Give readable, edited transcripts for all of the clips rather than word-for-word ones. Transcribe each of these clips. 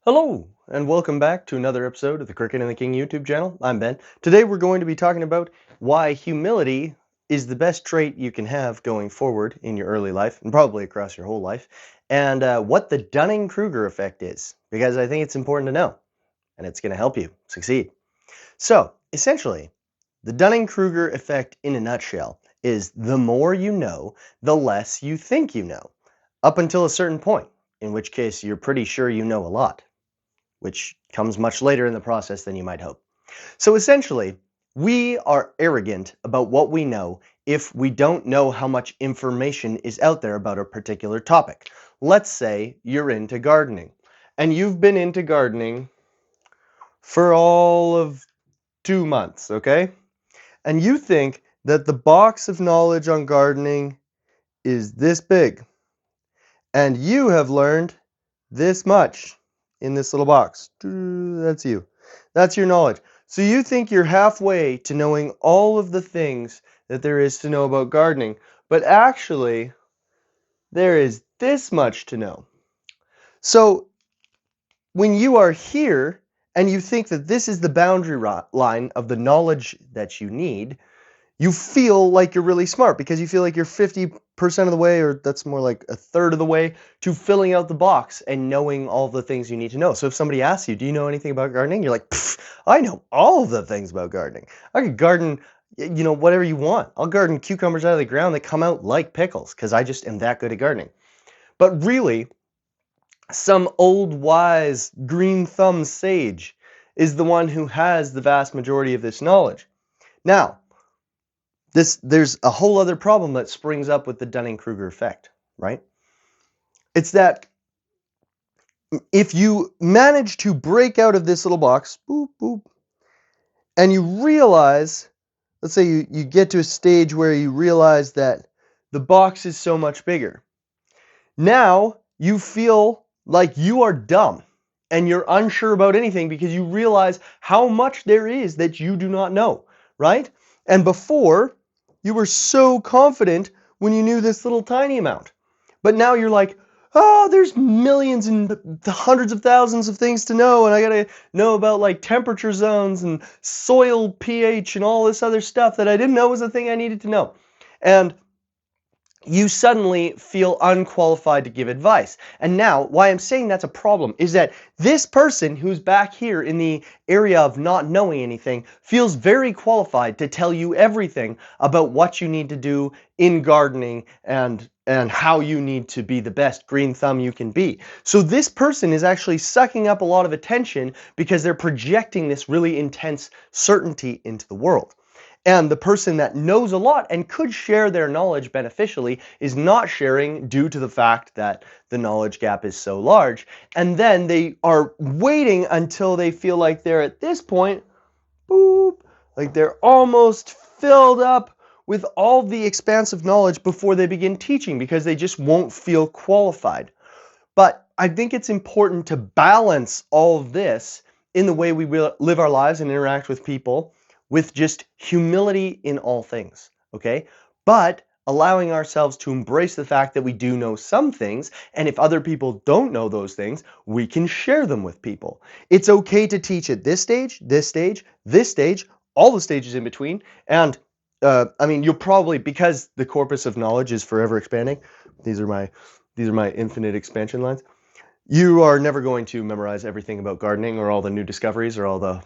Hello, and welcome back to another episode of the Cricket and the King YouTube channel. I'm Ben. Today we're going to be talking about why humility is the best trait you can have going forward in your early life, and probably across your whole life, and what the Dunning-Kruger effect is, because I think it's important to know, and it's going to help you succeed. So, essentially, the Dunning-Kruger effect in a nutshell is the more you know, the less you think you know, up until a certain point, in which case you're pretty sure you know a lot, which comes much later in the process than you might hope. So essentially, we are arrogant about what we know if we don't know how much information is out there about a particular topic. Let's say you're into gardening, and you've been into gardening for all of 2 months, okay? And you think that the box of knowledge on gardening is this big, and you have learned this much in this little box. That's you. That's your knowledge. So you think you're halfway to knowing all of the things that there is to know about gardening, but actually there is this much to know. So when you are here and you think that this is the boundary line of the knowledge that you need, you feel like you're really smart because you feel like you're 50% of the way, or that's more like a third of the way, to filling out the box and knowing all the things you need to know. So if somebody asks you, do you know anything about gardening? You're like, I know all the things about gardening. I could garden, whatever you want. I'll garden cucumbers out of the ground that come out like pickles because I just am that good at gardening. But really, some old wise green thumb sage is the one who has the vast majority of this knowledge. Now, there's a whole other problem that springs up with the Dunning-Kruger effect, right? It's that if you manage to break out of this little box, boop, boop, and you realize, let's say you get to a stage where you realize that the box is so much bigger. Now you feel like you are dumb and you're unsure about anything because you realize how much there is that you do not know, right? And before, you were so confident when you knew this little tiny amount. But now you're like, oh, there's millions and hundreds of thousands of things to know, and I gotta know about like temperature zones and soil pH and all this other stuff that I didn't know was a thing I needed to know. And you suddenly feel unqualified to give advice. And now, why I'm saying that's a problem is that this person who's back here in the area of not knowing anything feels very qualified to tell you everything about what you need to do in gardening and how you need to be the best green thumb you can be. So this person is actually sucking up a lot of attention because they're projecting this really intense certainty into the world. And the person that knows a lot and could share their knowledge beneficially is not sharing due to the fact that the knowledge gap is so large. And then they are waiting until they feel like they're at this point, boop, like they're almost filled up with all the expansive knowledge before they begin teaching because they just won't feel qualified. But I think it's important to balance all of this in the way we live our lives and interact with people with just humility in all things, okay? But allowing ourselves to embrace the fact that we do know some things, and if other people don't know those things, we can share them with people. It's okay to teach at this stage, this stage, this stage, all the stages in between, and I mean, you'll probably, because the corpus of knowledge is forever expanding, these are my infinite expansion lines. You are never going to memorize everything about gardening or all the new discoveries or all the,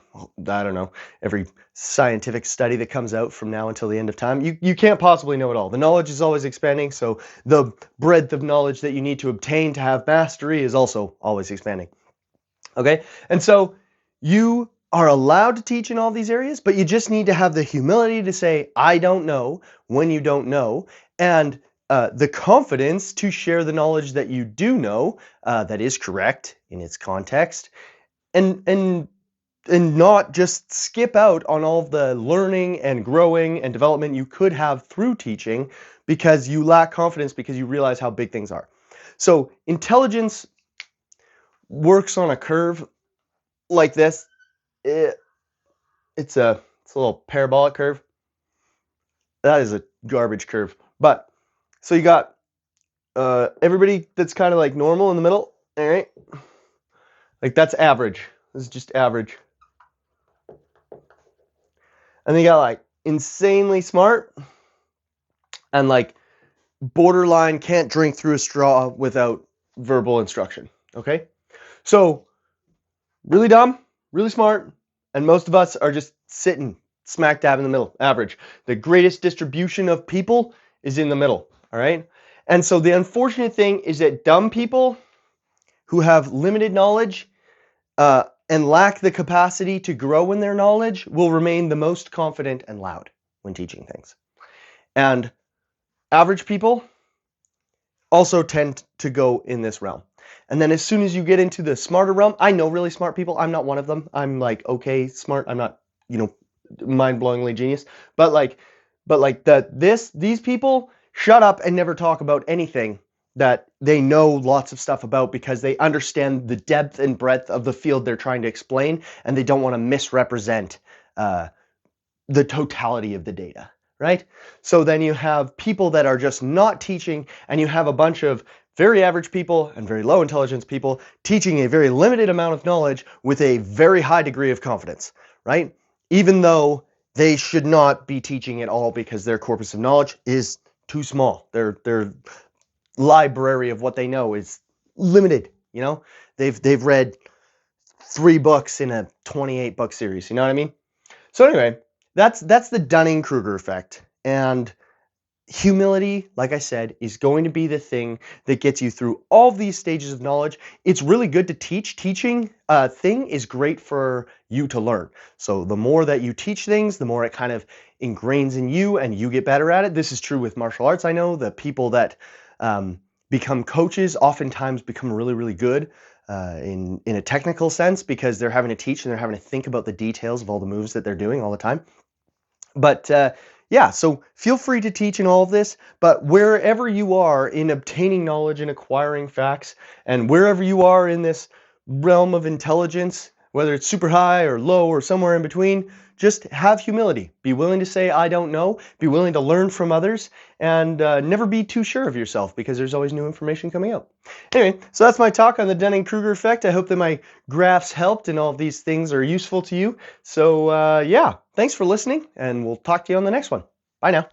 I don't know, every scientific study that comes out from now until the end of time. You can't possibly know it all. The knowledge is always expanding, so the breadth of knowledge that you need to obtain to have mastery is also always expanding. Okay? And so you are allowed to teach in all these areas, but you just need to have the humility to say, I don't know, when you don't know, and the confidence to share the knowledge that you do know that is correct in its context, and not just skip out on all of the learning and growing and development you could have through teaching because you lack confidence because you realize how big things are. So intelligence works on a curve like this. It's a little parabolic curve. That is a garbage curve. But so you got everybody that's kind of like normal in the middle, all right? Like that's average. This is just average. And then you got like insanely smart and like borderline can't drink through a straw without verbal instruction. Okay? So really dumb, really smart, and most of us are just sitting smack dab in the middle, average. The greatest distribution of people is in the middle, all right? And so the unfortunate thing is that dumb people who have limited knowledge and lack the capacity to grow in their knowledge will remain the most confident and loud when teaching things. And average people also tend to go in this realm. And then as soon as you get into the smarter realm, I know really smart people. I'm not one of them. I'm like okay smart. I'm not, mind-blowingly genius. But these people shut up and never talk about anything that they know lots of stuff about because they understand the depth and breadth of the field they're trying to explain, and they don't want to misrepresent the totality of the data, right? So then you have people that are just not teaching, and you have a bunch of very average people and very low intelligence people teaching a very limited amount of knowledge with a very high degree of confidence, right? Even though they should not be teaching at all because their corpus of knowledge is too small. Their library of what they know is limited, They've read 3 books in a 28 book series, you know what I mean? So anyway, that's the Dunning-Kruger effect. And humility, like I said, is going to be the thing that gets you through all of these stages of knowledge. It's really good to teach. Teaching a thing is great for you to learn. So the more that you teach things, the more it kind of ingrains in you and you get better at it. This is true with martial arts. I know the people that become coaches oftentimes become really, really good in a technical sense because they're having to teach and they're having to think about the details of all the moves that they're doing all the time. But yeah, so feel free to teach in all of this, but wherever you are in obtaining knowledge and acquiring facts, and wherever you are in this realm of intelligence, whether it's super high or low or somewhere in between, just have humility. Be willing to say, I don't know. Be willing to learn from others, and never be too sure of yourself because there's always new information coming out. Anyway, so that's my talk on the Dunning-Kruger effect. I hope that my graphs helped and all of these things are useful to you. So yeah, thanks for listening, and we'll talk to you on the next one. Bye now.